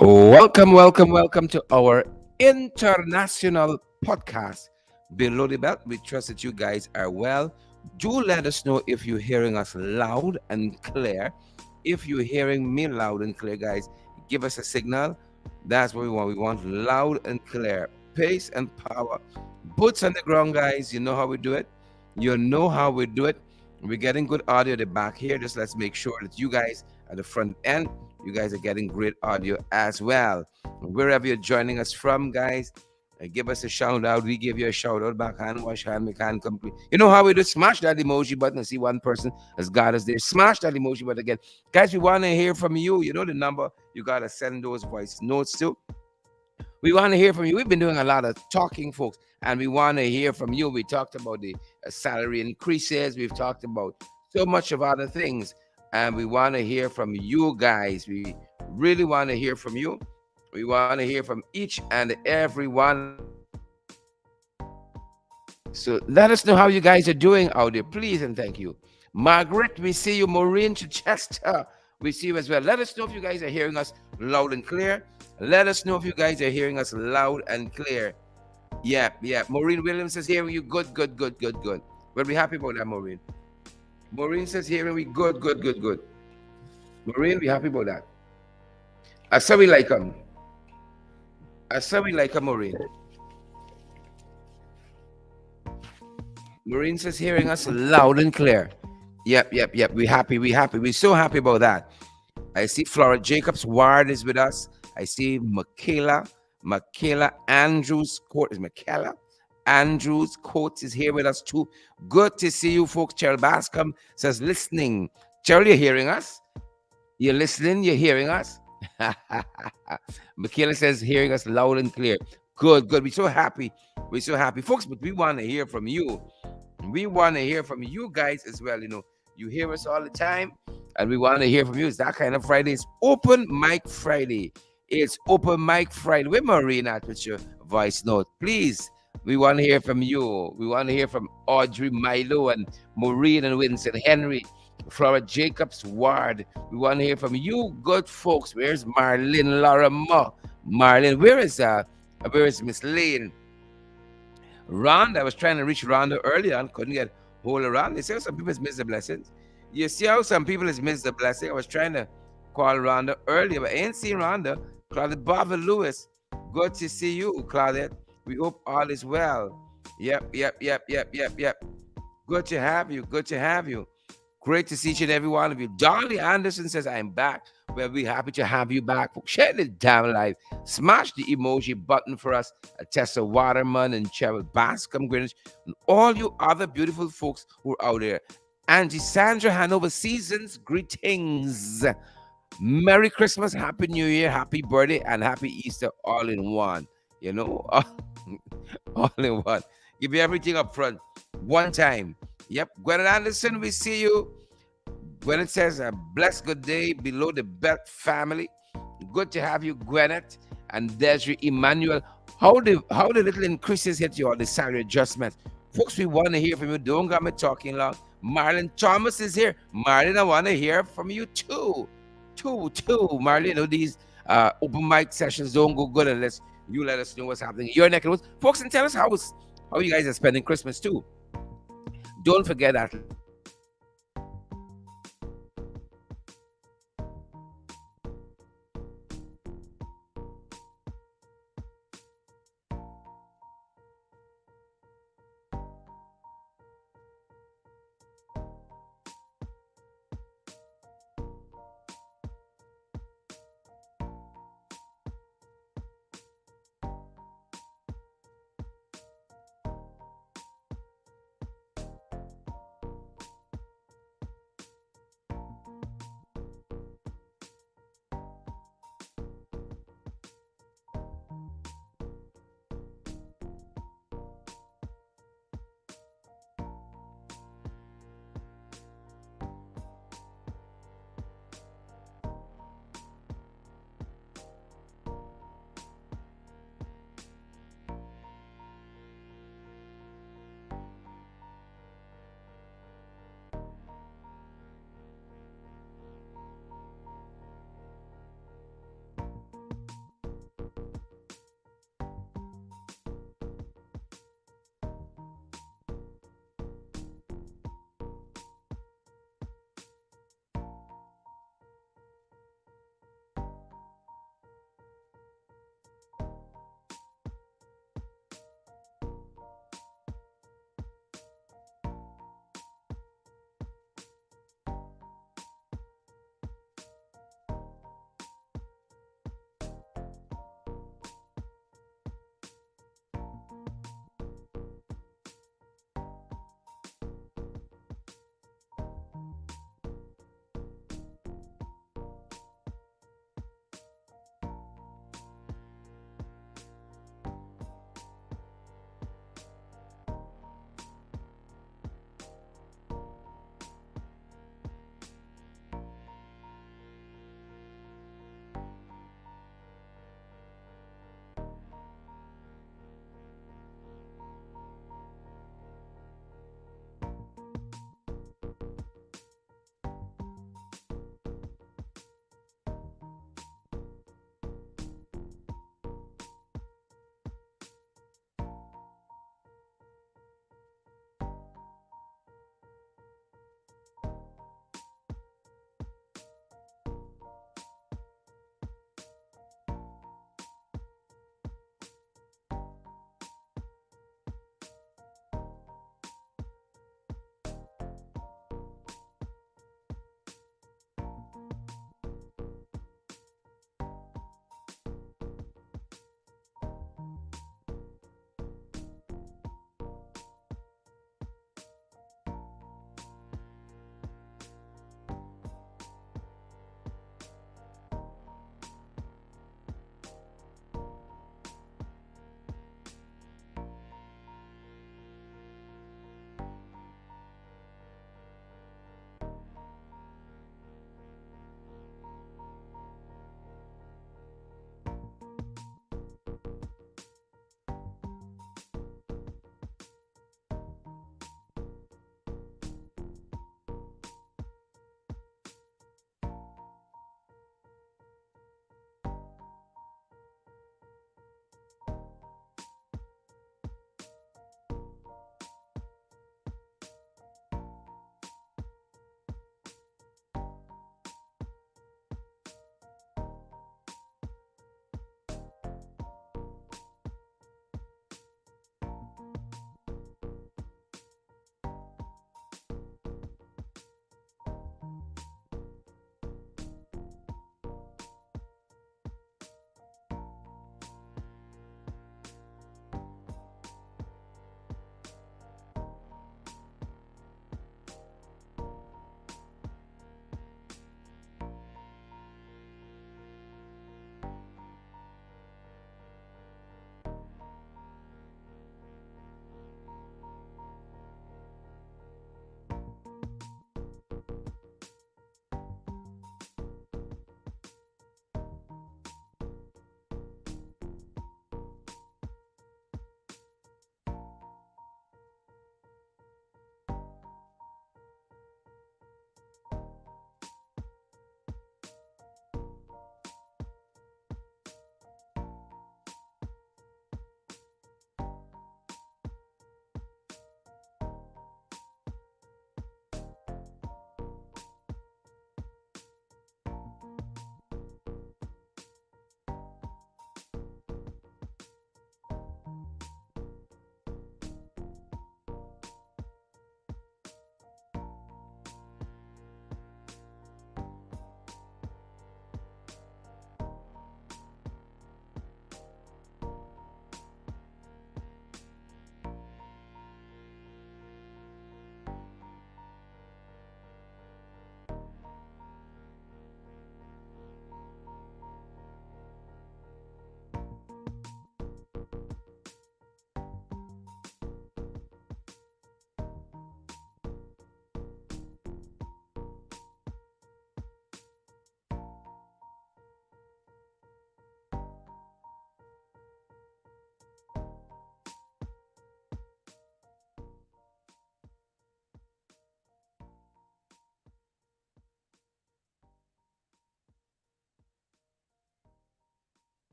Welcome to our international podcast. Below the belt, we trust that you guys are well. Do let us know if you're hearing us loud and clear. If you're hearing me loud and clear, guys, give us a signal. That's what we want. We want loud and clear. Pace and power. Boots on the ground, guys. You know how we do it. You know how we do it. We're getting good audio at the back here. Just let's make sure that you guys at the front end, you guys are getting great audio as well. Wherever you're joining us from, guys, give us a shout out. We give you a shout out back hand, wash hand, make hand complete. You know how we do? Smash that emoji button. I see one person has got us there. Smash that emoji button again. Guys, we want to hear from you. You know the number. You got to send those voice notes to. We want to hear from you. We've been doing a lot of talking, folks, and we want to hear from you. We talked about the salary increases. We've talked about so much of other things, and we want to hear from you guys. We really want to hear from you. We want to hear from each and every one of you. So let us know how you guys are doing out there, please, and thank you. Margaret, we see you. Maureen Chichester, we see you as well. Let us know if you guys are hearing us loud and clear. Let us know if you guys are hearing us loud and clear. Yeah. Maureen Williams says hearing you good. We'll be happy about that, Maureen. Maureen says hearing we good. Maureen, we happy about that. I saw we like them. I saw we like them, Maureen. Maureen says hearing us loud and clear. Yep. We happy. We're so happy about that. I see Flora Jacobs Ward is with us. I see Michaela Andrews Court is Michaela. Andrews Court is here with us too. Good to see you folks. Cheryl Bascom says listening. Cheryl, you're hearing us? You're listening? You're hearing us? Michaela says hearing us loud and clear. Good. We're so happy. Folks, but we want to hear from you. We want to hear from you guys as well. You know, you hear us all the time, and we want to hear from you. It's that kind of Friday. It's open mic Friday. It's open mic Friday. Where Marina at with your voice note? Please, we want to hear from you. We want to hear from Audrey Milo and Maureen and Winston Henry, Flora Jacobs Ward. We want to hear from you, good folks. Where's Marlene Laura Ma? Marlene, where is Miss Lane? Rhonda, I was trying to reach Rhonda earlier and couldn't get hold of Rhonda. You see how some people has missed the blessings? You see how some people has missed the blessing? I was trying to call Rhonda earlier, but I ain't seen Rhonda. Claudette Barbara Lewis, good to see you, Claudette. We hope all is well. Yep. Good to have you. Great to see each and every one of you. Dolly Anderson says, I'm back. We'll be happy to have you back. Share this damn live. Smash the emoji button for us. Tessa Waterman and Cheryl Bascom Greenwich. And all you other beautiful folks who are out there. Angie Sandra Hanover Seasons, greetings. Merry Christmas, Happy New Year, Happy Birthday, and Happy Easter all in one. You know, all in one. Give you everything up front. One time. Yep. Gwen Anderson, we see you. Gwyneth says, a blessed good day below the belt family. Good to have you, Gwyneth. And Desiree Emmanuel. How the little increases hit you, or the salary adjustments? Folks, we want to hear from you. Don't get me talking long. Marlon Thomas is here. Marlon, I want to hear from you too. Marlon, you know, these open mic sessions don't go good unless you let us know what's happening in your neck of the woods. Folks, and tell us how you guys are spending Christmas too. Don't forget that.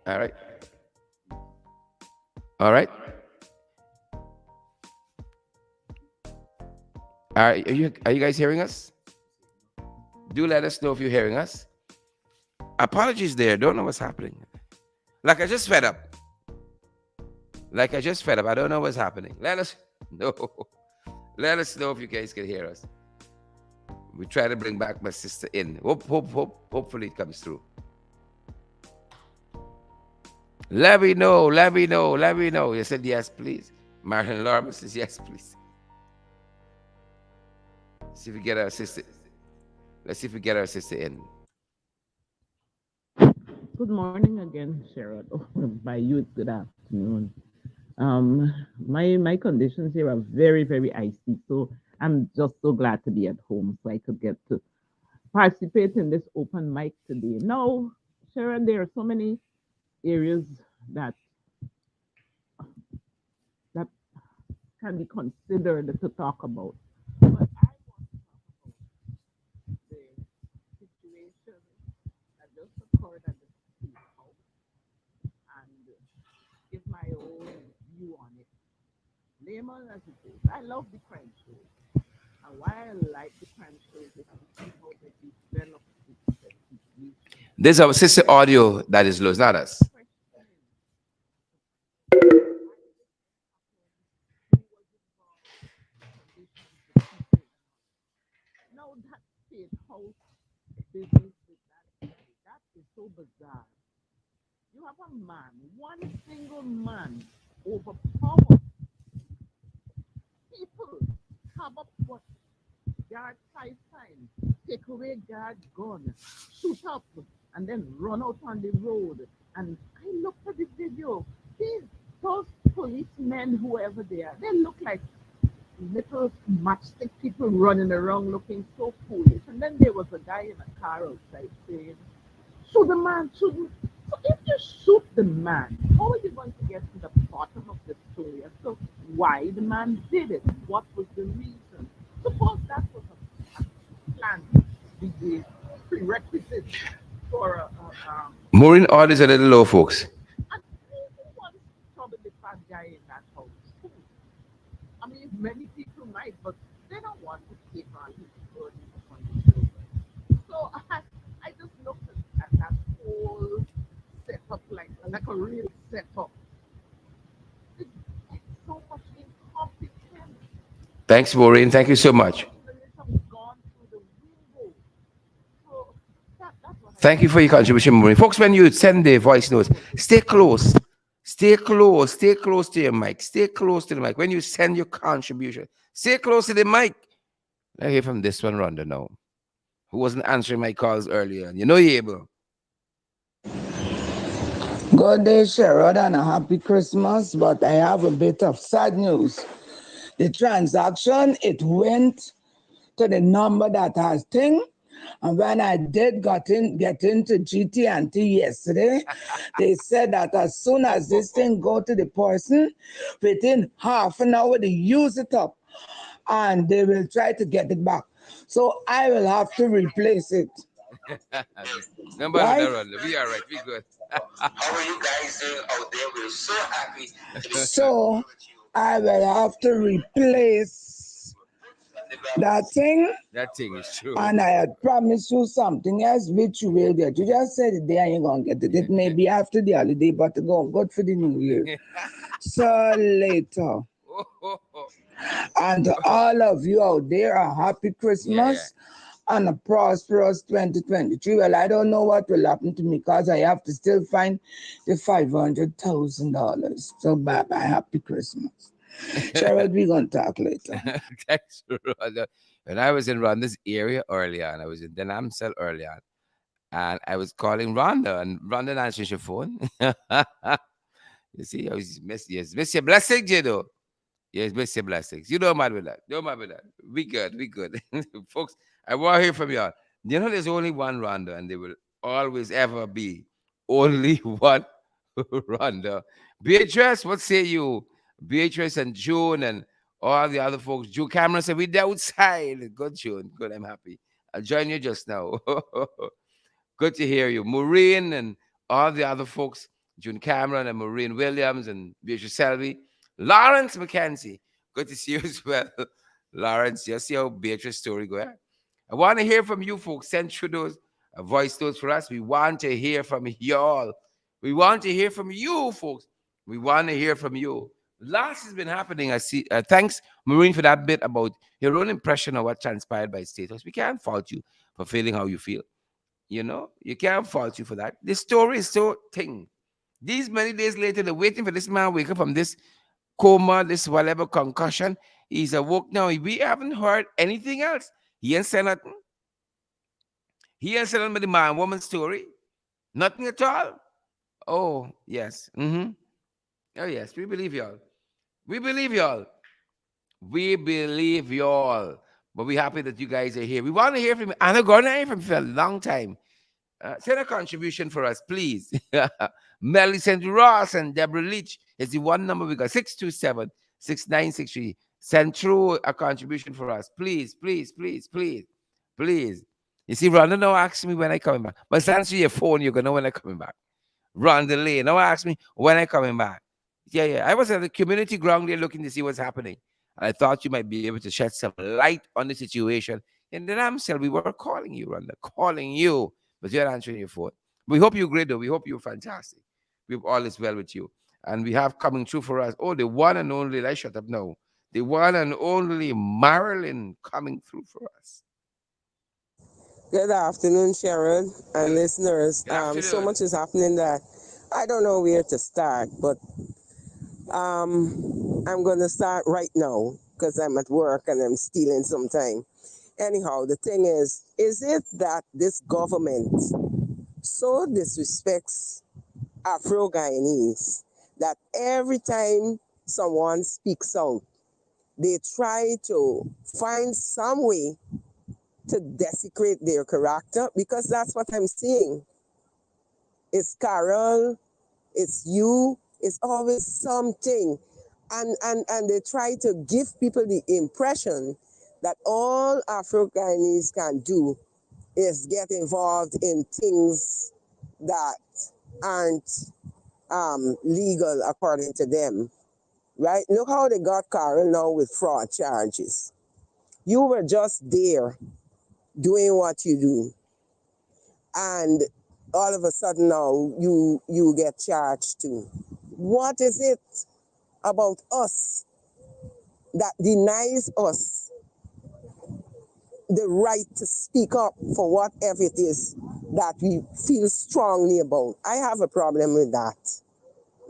All right. All right. Are you guys hearing us? Do let us know if you're hearing us. Apologies there. Don't know what's happening. Like I just fed up. Like I just fed up. I don't know what's happening. Let us know. Let us know if you guys can hear us. We try to bring back my sister in. Hopefully it comes through. Let me know. Let me know. Let me know. You said yes, please. Martin Lawrence says yes, please. See if we get our sister. Let's see if we get our sister in. Good morning again, Sharon. Oh, by you, it's good afternoon. My conditions here are very, very icy, so I'm just so glad to be at home so I could get to participate in this open mic today. Now, Sharon, there are so many areas that that can be considered to talk about, but I want to talk about the situation that just occurred at the State House and give my own view on it. Layman as it is, I love the crime shows. And why I like the crime shows is to see how they develop the situation. There's our sister audio that is low. It's not us. Questioning why did it happen? Who was involved? The conditions, the people, and all. Now that state house business with that guy, that is so bizarre. You have a man, one single man, overpower people, have up what guard five times, take away guard gun, shoot up, and then run out on the road. And I looked at the video. These those policemen, whoever they are, they look like little matchstick people running around looking so foolish. And then there was a guy in a car outside saying, "Shoot the man, shoot him." So if you shoot the man, how are you going to get to the bottom of the story as to why the man did it? What was the reason? Suppose that was a plan, the prerequisite for Maureen audio is a little low, folks. and who wants to trouble the fat guy in that house? Who? I mean, many people might, but they don't want to take on his burden upon the children. So I just looked at that whole setup like a real setup. It's so much incompetence. Thanks, Maureen. Thank you so much. Professionalism gone through the window. So that's what I Thank you think. for your contribution, Maureen. Folks, when you send the voice notes, stay close. Stay close. Stay close to your mic. Stay close to the mic. When you send your contribution, stay close to the mic. Let's hear from this one, Rhonda, now, who wasn't answering my calls earlier. And you know you're able. Good day, Sherrod, and a happy Christmas. But I have a bit of sad news. The transaction, it went to the number that has thing. And when I did get into GT&T yesterday, they said that as soon as this thing go to the person, within half an hour they use it up and they will try to get it back. So I will have to replace it. No matter that, Right? Rhonda. We all right. We good. How are you guys doing out there? We're so happy to be so I will have to replace that thing. That thing is true. And I had promised you something else which you will get. You just said it there and you're gonna get it. It may be after the holiday, but go good for the new year. So later. And to all of you out there, a happy Yeah, yeah. Christmas and a prosperous 2023. Well, I don't know what will happen to me because I have to still find the $500,000. So bye bye, happy Christmas. Cheryl, we're gonna talk later. Thanks, Rhonda. When I was in Rhonda's area early on, I was in Denamsel early on, and I was calling Rhonda, and Rhonda didn't answer your phone. You see, I was miss your blessings, you know. Yes, miss your blessings. You don't mind with that. Don't mind with that. We good. We good. Folks, I want to hear from y'all. You know, there's only one Rhonda, and there will always ever be only one Rhonda. Beatrice, what say you? Beatrice and June and all the other folks. June Cameron said, we outside. Good, June. Good, I'm happy. I'll join you just now. Good to hear you. Maureen and all the other folks. June Cameron and Maureen Williams and Beatrice Selby. Lawrence McKenzie, good to see you as well. Lawrence, just see how Beatrice's story go. I want to hear from you folks. Send through those voice notes for us. We want to hear from y'all. We want to hear from you folks. We want to hear from you. Lots has been happening. I see. Thanks, Maureen, for that bit about your own impression of what transpired by status. We can't fault you for feeling how you feel. You can't fault you for that. This story is so thing. These many days later, they're waiting for this man wake up from this coma, this whatever concussion. He's awoke now. We haven't heard anything else. He ain't said nothing. He ain't said nothing about the man woman story. Nothing at all. Oh, yes. Oh, yes. We believe y'all. We believe y'all. We believe y'all. But we're happy that you guys are here. We want to hear from you. Anna Gordon, I hear from you for a long time. Send a contribution for us, please. Melly St. Ross and Deborah Leach is the one number we got 627-6963. Send through a contribution for us, please, please, please, please, please. You see, Rhonda now asks me when I coming back. But answer your phone, you're gonna know when I coming back. Rhonda Lee now ask me when I coming back. Yeah. I was at the community ground there looking to see what's happening. And I thought you might be able to shed some light on the situation. And then I'm saying we were calling you, Rhonda, calling you, but you're not answering your phone. We hope you're great, though. We hope you're fantastic. We hope all is well with you. And we have coming through for us. Oh, the one and only, let's shut up now. The one and only Marilyn coming through for us. Good afternoon, Sharon and Good, listeners. good So afternoon. much is happening that I don't know where to start, but I'm going to start right now because I'm at work and I'm stealing some time. Anyhow, the thing is it that this government so disrespects Afro Guyanese that every time someone speaks out, they try to find some way to desecrate their character because that's what I'm seeing. It's Carol, it's you, it's always something. And they try to give people the impression that all Afro Guyanese can do is get involved in things that aren't legal according to them. Right? Look how they got Carol now with fraud charges. You were just there doing what you do, and all of a sudden now you get charged too. What is it about us that denies us the right to speak up for whatever it is that we feel strongly about? I have a problem with that,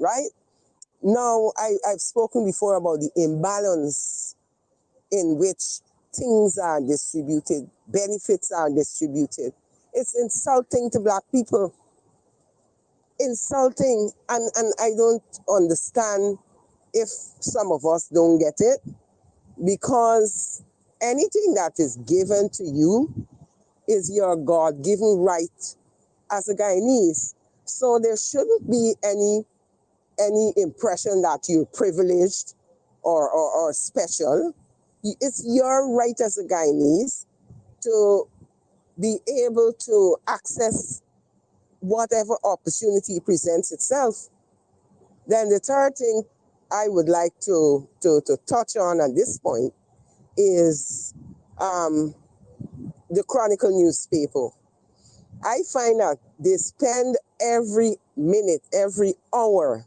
right? Now, I've spoken before about the imbalance in which things are distributed, benefits are distributed. It's insulting to Black people. Insulting, and I don't understand if some of us don't get it, because anything that is given to you is your God-given right as a Guyanese. So there shouldn't be any impression that you're privileged or special. It's your right as a Guyanese to be able to access whatever opportunity presents itself. Then the third thing I would like to touch on at this point is the Chronicle newspaper. I find that they spend every minute, every hour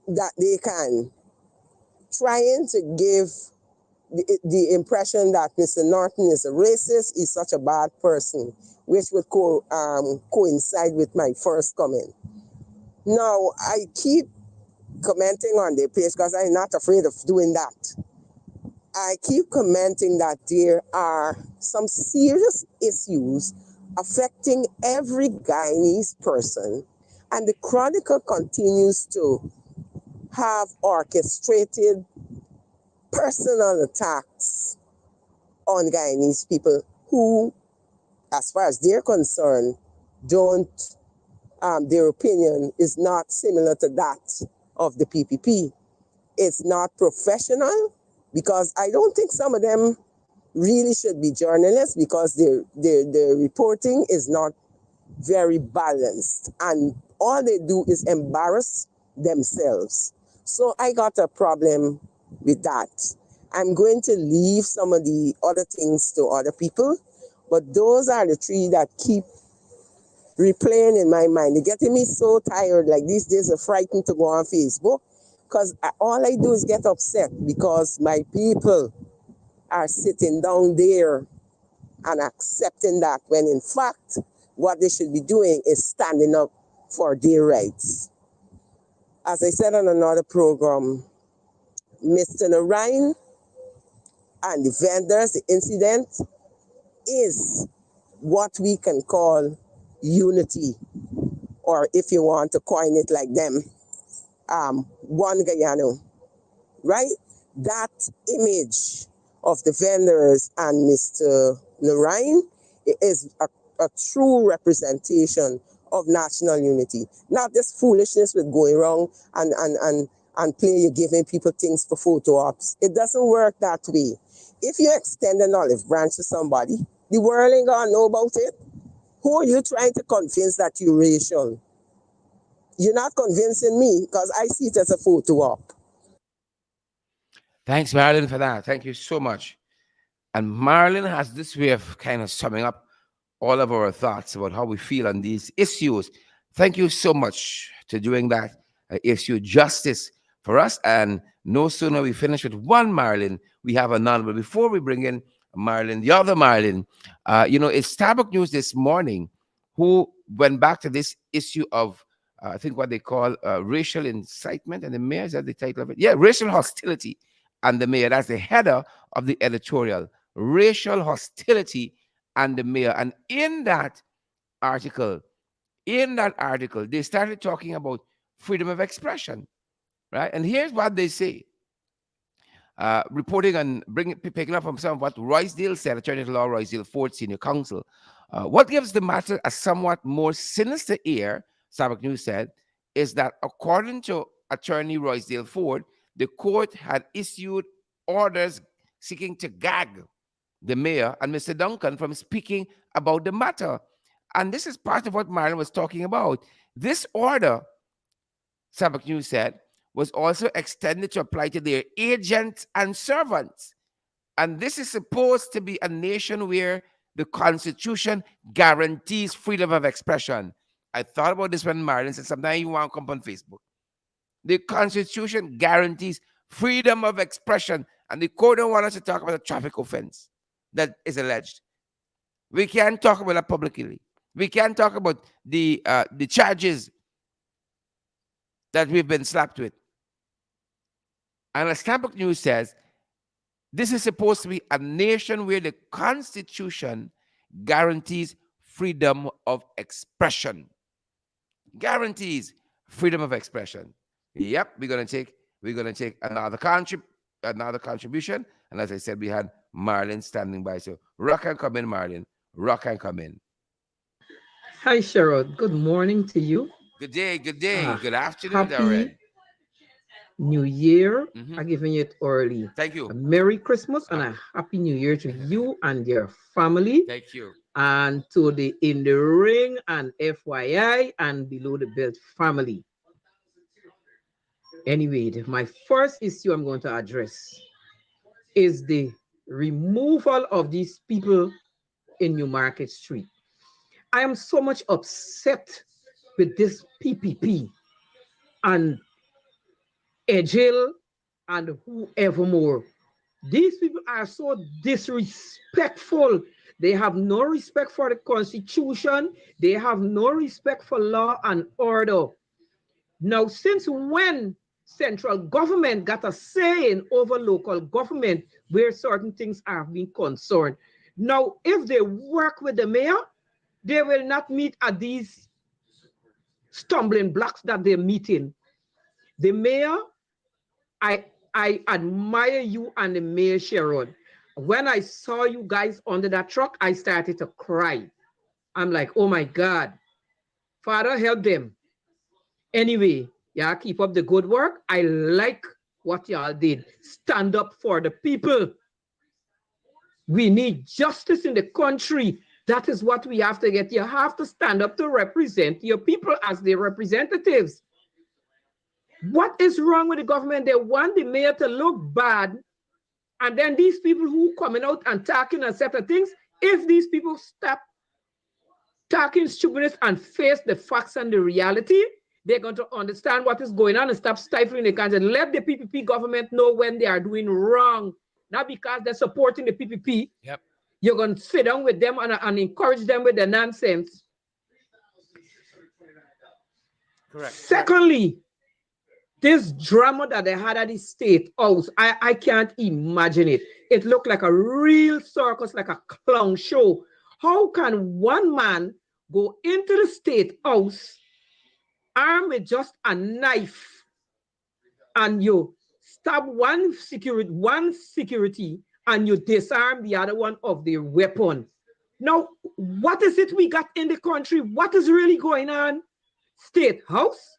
that they can trying to give the impression that Mr. Norton is a racist, is such a bad person, which would coincide with my first comment. Now, I keep commenting on their page because I'm not afraid of doing that. I keep commenting that there are some serious issues affecting every Guyanese person, and the Chronicle continues to have orchestrated personal attacks on Guyanese people who, as far as they're concerned, don't, their opinion is not similar to that of the PPP. It's not professional because I don't think some of them really should be journalists because their reporting is not very balanced. And all they do is embarrass themselves. So I got a problem with that. I'm going to leave some of the other things to other people, but those are the three that keep replaying in my mind. They're getting me so tired. Like these days, are frightened to go on Facebook because all I do is get upset because my people are sitting down there and accepting that when in fact, what they should be doing is standing up for their rights. As I said on another program, Mr. Narayan and the vendors, the incident is what we can call unity, or if you want to coin it like them, one Guyana, right? That image of the vendors and Mr. Narayan is a true representation of national unity. Not this foolishness with going wrong and play you're giving people things for photo ops. It doesn't work that way. If you extend an olive branch to somebody, the world ain't gonna know about it. Who are you trying to convince that you're racial? You're not convincing me because I see it as a photo op. Thanks, Marilyn, for that. Thank you so much. And Marilyn has this way of kind of summing up all of our thoughts about how we feel on these issues. Thank you so much to doing that issue justice for us. And no sooner we finish with one Marilyn, we have another. But before we bring in Marilyn, the other Marilyn, it's Starbucks News this morning who went back to this issue of, I think what they call racial incitement. And the mayor, is that the title of it? Yeah, racial hostility. And the mayor, that's the header of the editorial, racial hostility and the mayor. And article, in that article, they started talking about freedom of expression, right? And here's what they say. Reporting and picking up from some of what Roysdale said, Attorney at Law Roysdale Ford, Senior Counsel. What gives the matter a somewhat more sinister air, Starbucks News said, is that according to Attorney Roysdale Ford, the court had issued orders seeking to gag the mayor and Mr. Duncan from speaking about the matter. And this is part of what Marilyn was talking about. This order, Starbucks News said, was also extended to apply to their agents and servants. And this is supposed to be a nation where the Constitution guarantees freedom of expression. I thought about this when Marilyn said, sometimes you want to come on Facebook. The Constitution guarantees freedom of expression, and the court don't want us to talk about a traffic offense that is alleged. We can't talk about that publicly. We can't talk about the charges that we've been slapped with. And as Starbucks News says, this is supposed to be a nation where the Constitution guarantees freedom of expression. Guarantees freedom of expression. Yep, we're gonna take another contribution. And as I said, we had Marlon standing by. So rock and come in, Marlon. Rock and come in. Hi, Sherrod. Good morning to you. Good day, good afternoon, Happy Darren. New Year. Mhm. I'm giving it early. Thank you. A Merry Christmas and a Happy New Year to you and your family, Thank you. and to the In the Ring and FYI and Below the Belt family. Anyway, my first issue I'm going to address is the removal of these people in New Market Street. I am so much upset with this PPP and Ejil and whoever more. These people are so disrespectful. They have no respect for the Constitution. They have no respect for law and order. Now, since when central government got a say in over local government where certain things are being concerned? Now, if they work with the mayor, they will not meet at these stumbling blocks that they're meeting. The mayor, I admire you and the mayor, Sharon. When I saw you guys under that truck, I started to cry. I'm like, oh my God, Father, help them. Anyway, yeah, keep up the good work. I like what y'all did. Stand up for the people. We need justice in the country. That is what we have to get. You have to stand up to represent your people as their representatives. What is wrong with the government? They want the mayor to look bad. And then these people who coming out and talking and set of things, if these people stop talking stupidness and face the facts and the reality, they're going to understand what is going on and stop stifling the country. Let the PPP government know when they are doing wrong. Not because they're supporting the PPP. Yep. You're going to sit down with them and encourage them with the nonsense. Correct. Secondly, this drama that they had at the state house, I can't imagine it. It looked like a real circus, like a clown show. How can one man go into the state house armed with just a knife and you stab one security and you disarm the other one of their weapon? Now, what is it we got in the country? What is really going on? State house?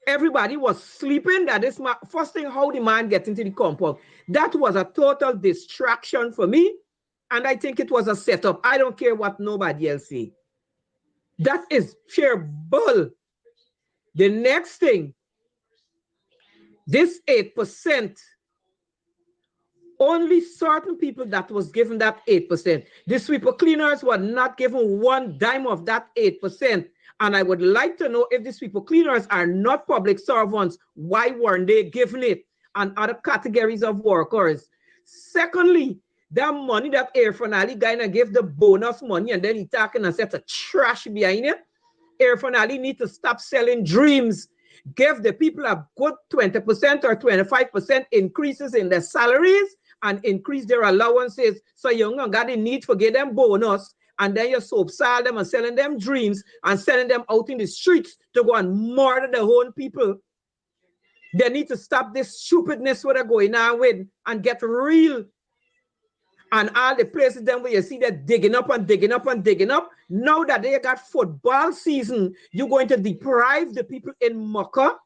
Everybody was sleeping. That is my first thing, how the man gets into the compound. That was a total distraction for me. And I think it was a setup. I don't care what nobody else say. That is sheer bull. The next thing, this 8%, only certain people that was given that 8%. The sweeper cleaners were not given one dime of that 8%. And I would like to know, if the sweeper cleaners are not public servants, why weren't they given it? And other categories of workers. Secondly, that money that Air Finale guy and give the bonus money and then he talking and set a trash behind it. Air Finale need to stop selling dreams. Give the people a good 20% or 25% increases in their salaries and increase their allowances. So you don't got the need for get them bonus. And then you soap sell them and selling them dreams and sending them out in the streets to go and murder their own people. They need to stop this stupidness what they're going on with and get real. And all the places then where you see that digging up and digging up and digging up. Now that they got football season, you're going to deprive the people in Mecca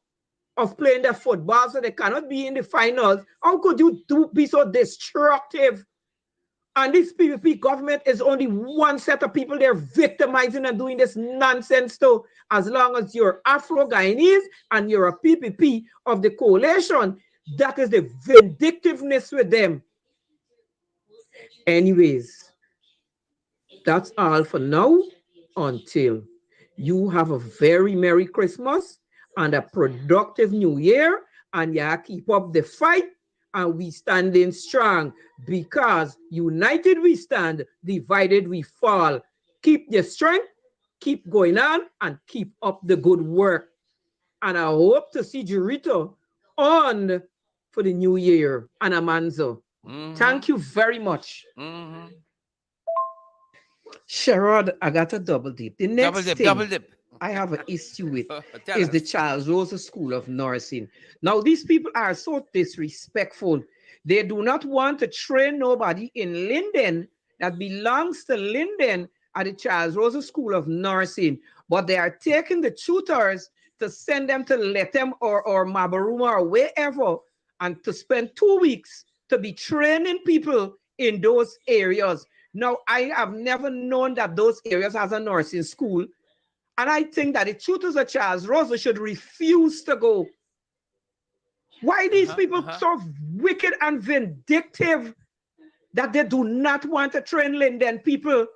of playing their football so they cannot be in the finals. How could you be so destructive? And this PPP government is only one set of people they're victimizing and doing this nonsense to. As long as you're Afro-Guyanese and you're a PPP of the coalition, that is the vindictiveness with them. Anyways, that's all for now until you have a very Merry Christmas and a productive New Year, and yeah, keep up the fight, and we standing strong, because united we stand, divided we fall. Keep the strength, keep going on, and keep up the good work. And I hope to see Jurito on for the new year and Amanzo. Thank you very much. Sherrod, I got a double dip. The next thing Double dip. I have an issue with Tell is the us. Charles Rosa School of Nursing. Now, these people are so disrespectful. They do not want to train nobody in Linden that belongs to Linden at the Charles Rosa School of Nursing, but they are taking the tutors to send them to Letem or Mabaruma or wherever, and to spend 2 weeks to be training people in those areas. Now, I have never known that those areas has a nursing school. And I think that the tutors of Charles Rosa should refuse to go. Why these people so wicked and vindictive that they do not want to train Linden people?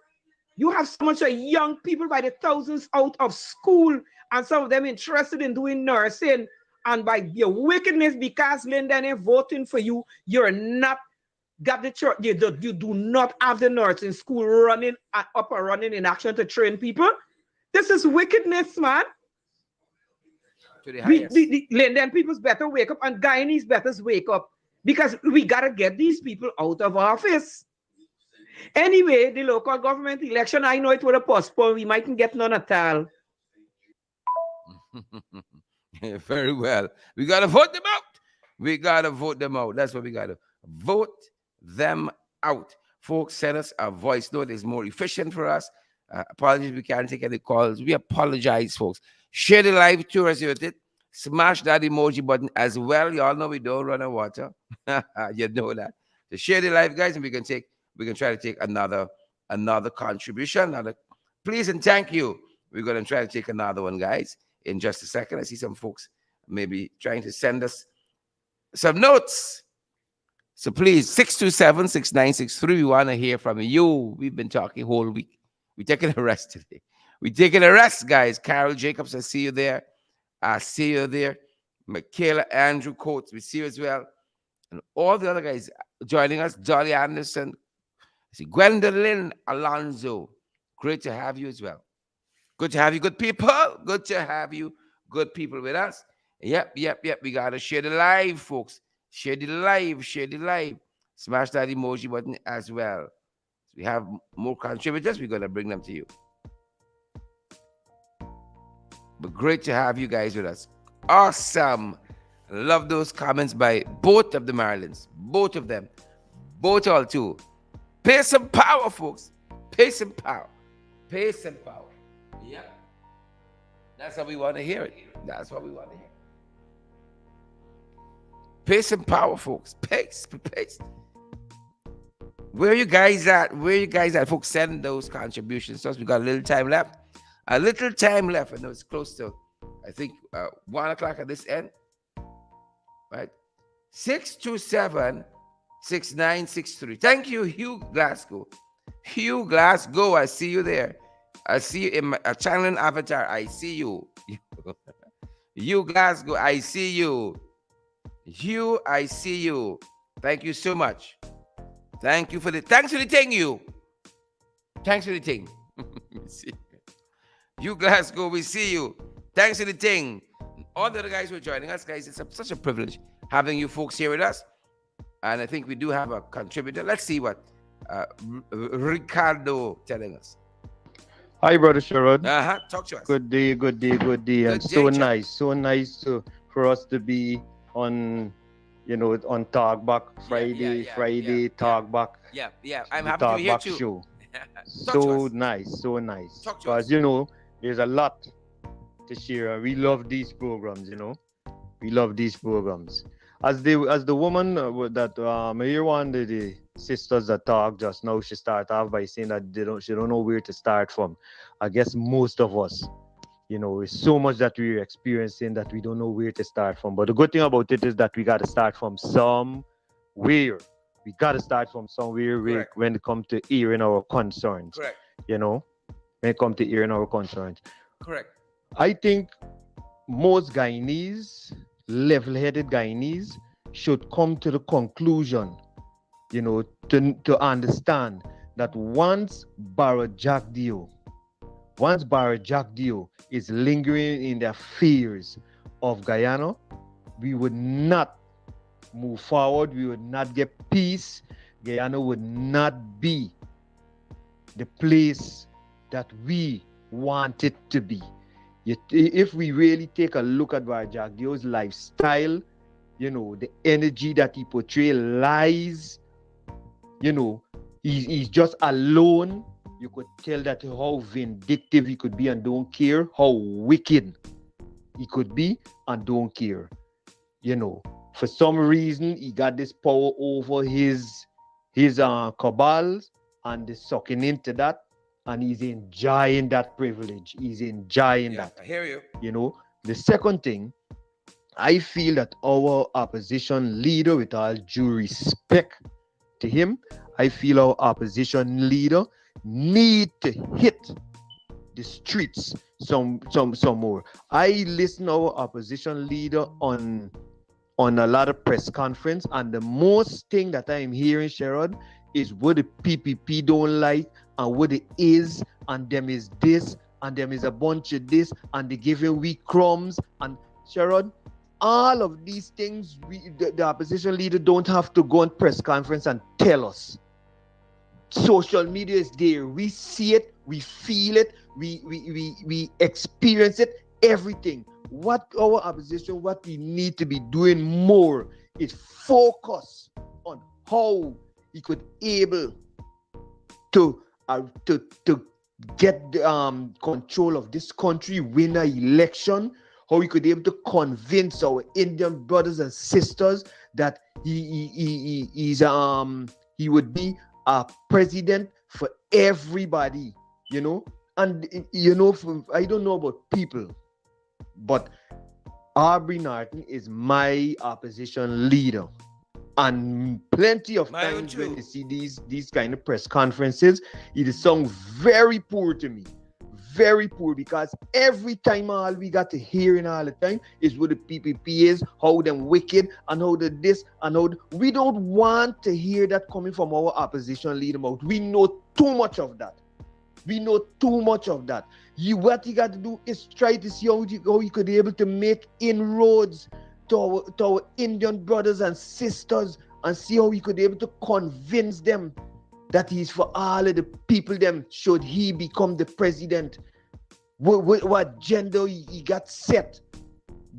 You have so much of young people by the thousands out of school, and some of them interested in doing nursing. And by your wickedness, because Linden ain't voting for you, you're not got the church. You do not have the nursing school running up and running in action to train people. This is wickedness, man. To the highest. The Linden people's better wake up, and Guyanese better wake up, because we gotta get these people out of office. Anyway, the local government election, I know it would have postponed. We mightn't get none at all. Very well. We got to vote them out. We got to vote them out. That's what we got to vote them out. Folks, send us a voice note. It's more efficient for us. Apologies, we can't take any calls. We apologize, folks. Share the live tour as you did. Smash that emoji button as well. Y'all know we don't run out of water. You know that. So share the live, guys, and we can try to take another another contribution. Another, please and thank you. We're going to try to take another one, guys, in just a second. I see some folks maybe trying to send us some notes. So please, 627-6963. We want to hear from you. We've been talking whole week. We're taking a rest today. We're taking a rest, guys. Carol Jacobs, I see you there. I see you there. Michaela Andrew Coates, we see you as well. And all the other guys joining us. Dolly Anderson. I see Gwendolyn Alonzo. Great to have you as well. Good to have you, good people. Good to have you, good people with us. Yep. We got to share the live, folks. Share the live. Smash that emoji button as well. We have more contributors. We're going to bring them to you. But great to have you guys with us. Awesome. Love those comments by both of the Marylands. Both of them. Both all two. Pay some power, folks. Pay some power. Yeah. That's how we want to hear it. That's what we want to hear. Pay some power, folks. Pace. Where you guys at? Folks, send those contributions to us. We got a little time left. I know it's close to, I think, 1 o'clock at this end. Right? 627-6963. Thank you, Hugh Glasgow. I see you there. I see you in my channeling avatar. I see you. Hugh Glasgow, I see you. Hugh, I see you. Thank you so much. Thanks for the thing, you. Thanks for the thing. Hugh Glasgow, we see you. Thanks for the thing. All the other guys who are joining us, guys, it's such a privilege having you folks here with us. And I think we do have a contributor. Let's see what Ricardo telling us. Hi, Brother Sherrod. Talk to us. Good day. And so nice for us to be on, on Talk Back Friday, Talk Back. Yeah. I'm happy to be here too. Show. So nice. Because, there's a lot to share. We love these programs, We love these programs. As the woman that here one of the sisters that talked just now, she started off by saying that she don't know where to start from. I guess most of us, it's so much that we're experiencing that we don't know where to start from. But the good thing about it is that we got to start from somewhere. We got to start from somewhere when it comes to airing our concerns. Correct. When it comes to airing our concerns. Correct. I think most Guyanese, level-headed Guyanese, should come to the conclusion, to understand that once Barra Jack Dio is lingering in the affairs of Guyana, we would not move forward. We would not get peace. Guyana would not be the place that we want it to be. If we really take a look at Barra Jack Dio's lifestyle, the energy that he portrays lies, he's just alone. You could tell that how vindictive he could be and don't care, how wicked he could be and don't care. For some reason, he got this power over his cabals and is sucking into that, and he's enjoying that privilege. He's enjoying that. I hear you. The second thing, I feel that our opposition leader, with all due respect to him, I feel our opposition leader need to hit the streets some more. I listen to our opposition leader on a lot of press conference, and the most thing that I'm hearing, Sherrod, is what the PPP don't like, and what it is, and them is this, and them is a bunch of this, and they giving we crumbs, and Sherrod, all of these things, the opposition leader don't have to go on press conference and tell us. Social media is there. We see it, we feel it, we experience it, everything. What our opposition, what we need to be doing more is focus on how he could able to get control of this country, win an election, how he could be able to convince our Indian brothers and sisters that he would be a president for everybody, you know. And I don't know about people, but Aubrey Norton is my opposition leader. And plenty of My own times when too. you see these kind of press conferences, it sounds very poor to me. Very poor, because every time all we got to hear in all the time is what the PPP is, how them wicked, and how the this, and how we don't want to hear that coming from our opposition leader mouth. We know too much of that. We know too much of that. What you got to do is try to see how you could be able to make inroads to our Indian brothers and sisters, and see how we could be able to convince them that he's for all of the people them should he become the president. What gender he got set.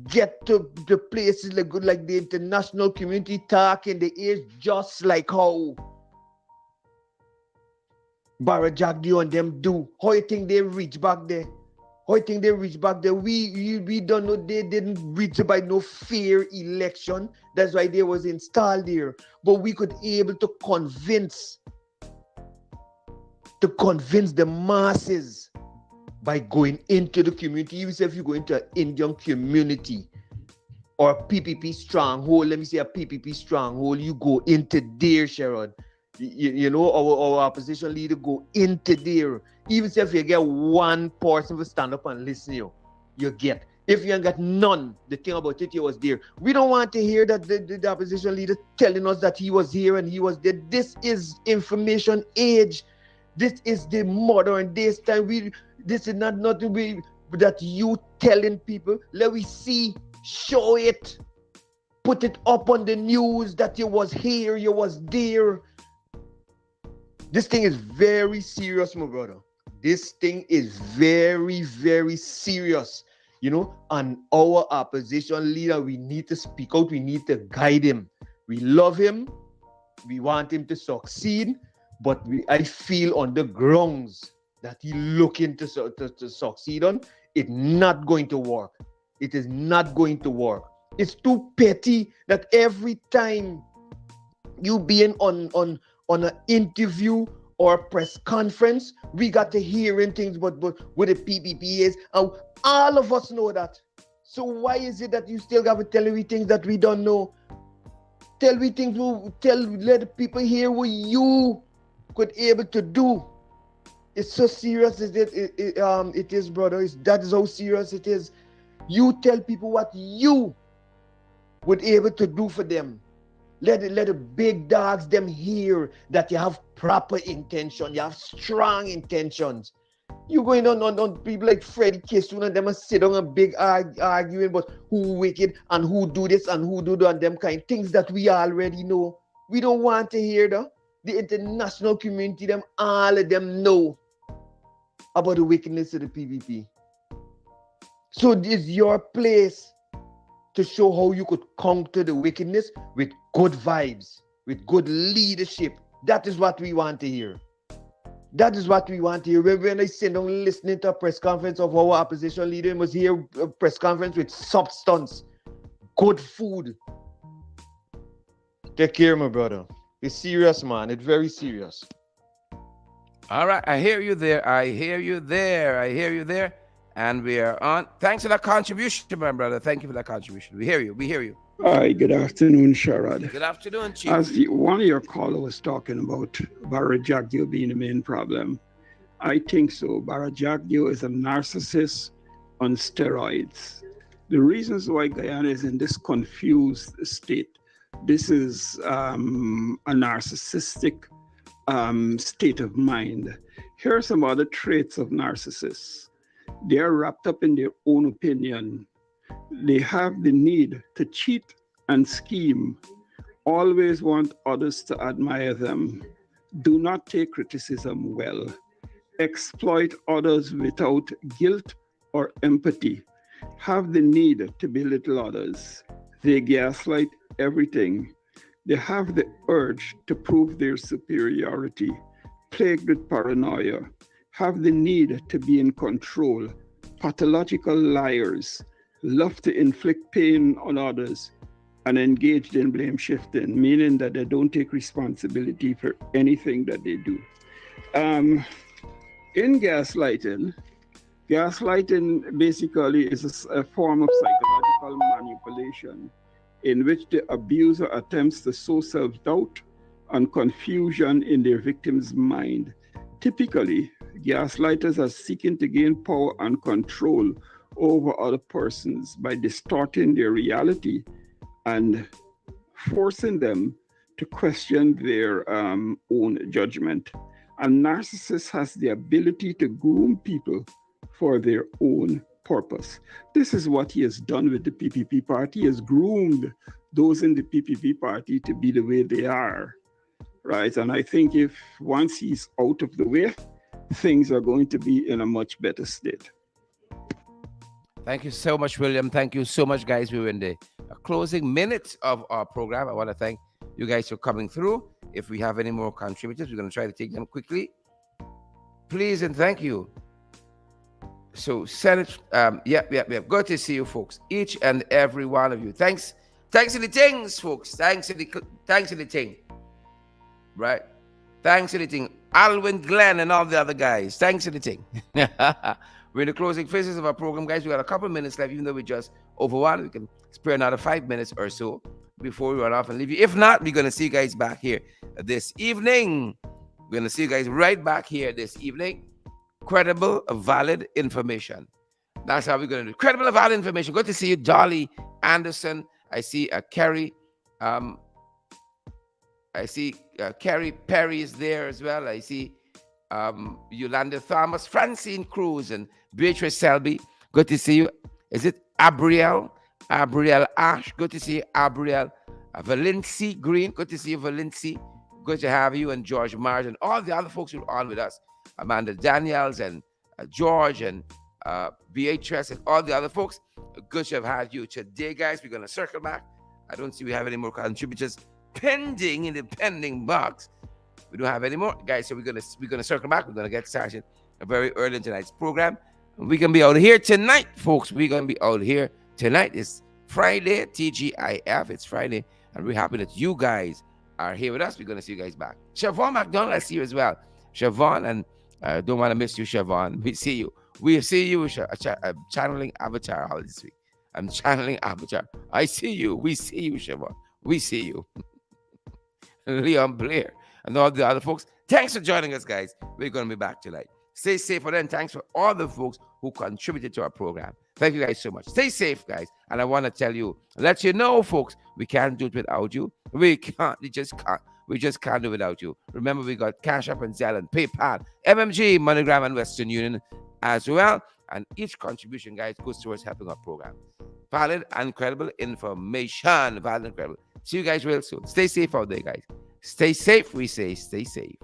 Get to the places like the international community talk in the ears, just like how Barajagdio and them do. How you think they reach back there? How you think they reach back there? We don't know. They didn't reach by no fair election. That's why they was installed there. But we could able to convince the masses by going into the community. Even if you go into an Indian community or a PPP stronghold, let me say a PPP stronghold, you go into there, Sharon. Our opposition leader go into there. Even if you get one person to stand up and listen, you get. If you ain't got none, the thing about it, he was there. We don't want to hear that the opposition leader telling us that he was here and he was there. This is information age. This is the modern days time. This is not nothing that you telling people. Let me see, show it, put it up on the news that you was here, you was there. This thing is very serious, my brother. This thing is very, very serious. And our opposition leader, we need to speak out. We need to guide him. We love him. We want him to succeed. But I feel on the grounds that he looking to succeed on, it's not going to work. It is not going to work. It's too petty that every time you being on an interview or a press conference, we got to hearing things but what the PPP is, and all of us know that. So why is it that you still got to tell me things that we don't know? Let the people hear what you could able to do. It's so serious it is, brother. That is how serious it is. You tell people what you would able to do for them. Let the big dogs them hear that you have proper intention, you have strong intentions. You going on people like Freddie Kisun and them and sit down and big arguing about who wicked and who do this and who do that and them kind of things that we already know. We don't want to hear that. The international community, them all of them know about the wickedness of the PVP. So this is your place to show how you could counter the wickedness with good vibes, with good leadership. That is what we want to hear. That is what we want to hear. When I sit down listening to a press conference of our opposition leader, was here a press conference with substance, good food. Take care, my brother. It's serious, man. It's very serious. All right, I hear you there. And we are on. Thanks for that contribution, my brother. Thank you for that contribution. We hear you. Hi, good afternoon, Sharad. Good afternoon, Chief. As one of your callers was talking about Barajagdio being the main problem, I think so. Barajagdio is a narcissist on steroids. The reasons why Guyana is in this confused state, this is a narcissistic state of mind. Here are some other traits of narcissists. They are wrapped up in their own opinion. They have the need to cheat and scheme, always want others to admire them, do not take criticism well, exploit others without guilt or empathy, have the need to belittle others. They gaslight everything. They have the urge to prove their superiority, plagued with paranoia, have the need to be in control, pathological liars, love to inflict pain on others, and engaged in blame shifting, meaning that they don't take responsibility for anything that they do. Um, in gaslighting basically is a form of psychological manipulation in which the abuser attempts to sow self doubt and confusion in their victim's mind. Typically, gaslighters are seeking to gain power and control over other persons by distorting their reality and forcing them to question their own judgment. A narcissist has the ability to groom people for their own purpose. This is what he has done with the PPP party. He has groomed those in the PPP party to be the way they are, right? And I think if once he's out of the way, things are going to be in a much better state. Thank you so much, William. Thank you so much, guys. We were in the closing minutes of our program. I want to thank you guys for coming through. If we have any more contributors, we're going to try to take them quickly. Please and thank you. So, Senate, yep. Good to see you, folks. Each and every one of you. Thanks to the things, folks. Thanks to the thing. Right? Thanks to the thing. Alwyn, Glenn, and all the other guys. Thanks to the thing. We're in the closing phases of our program, guys. We got a couple of minutes left, even though we just over one. We can spare another 5 minutes or so before we run off and leave you. If not, we're going to see you guys back here this evening. We're going to see you guys right back here this evening. Credible, valid information. That's how we're going to do. Credible, valid information. Good to see you, Dolly Anderson. I see Kerry. I see Kerry Perry is there as well. I see Yolanda Thomas, Francine Cruz, and Beatrice Selby. Good to see you. Is it Abriel? Abriel Ash. Good to see you, Abriel. Valency Green. Good to see you, Valency. Good to have you, and George Mars and all the other folks who are on with us. Amanda Daniels and George and Beatrice and all the other folks. Good to have had you today, guys. We're going to circle back. I don't see we have any more contributors pending in the pending box. We don't have any more, guys. So we're gonna circle back. We're gonna get started very early in tonight's program. We're gonna be out here tonight, folks. We're gonna be out here tonight. It's Friday, TGIF. It's Friday, and we're happy that you guys are here with us. We're gonna see you guys back. Siobhan McDonald, I see you as well. Siobhan, and I don't want to miss you, Siobhan. We see you. We see you. Channeling Avatar all this week. I'm channeling Avatar. I see you. We see you, Siobhan. We see you. Leon Blair and all the other folks. Thanks for joining us, guys. We're going to be back tonight. Stay safe for then. Thanks for all the folks who contributed to our program. Thank you guys so much. Stay safe, guys. And I want to tell you, let you know, folks, we can't do it without you. We can't. We just can't. We just can't do it without you. Remember, we got Cash App and Zelle and PayPal, MMG, MoneyGram, and Western Union as well. And each contribution, guys, goes towards helping our program. Valid and credible information. Valid and credible. See you guys real soon. Stay safe out there, guys. Stay safe. We say stay safe.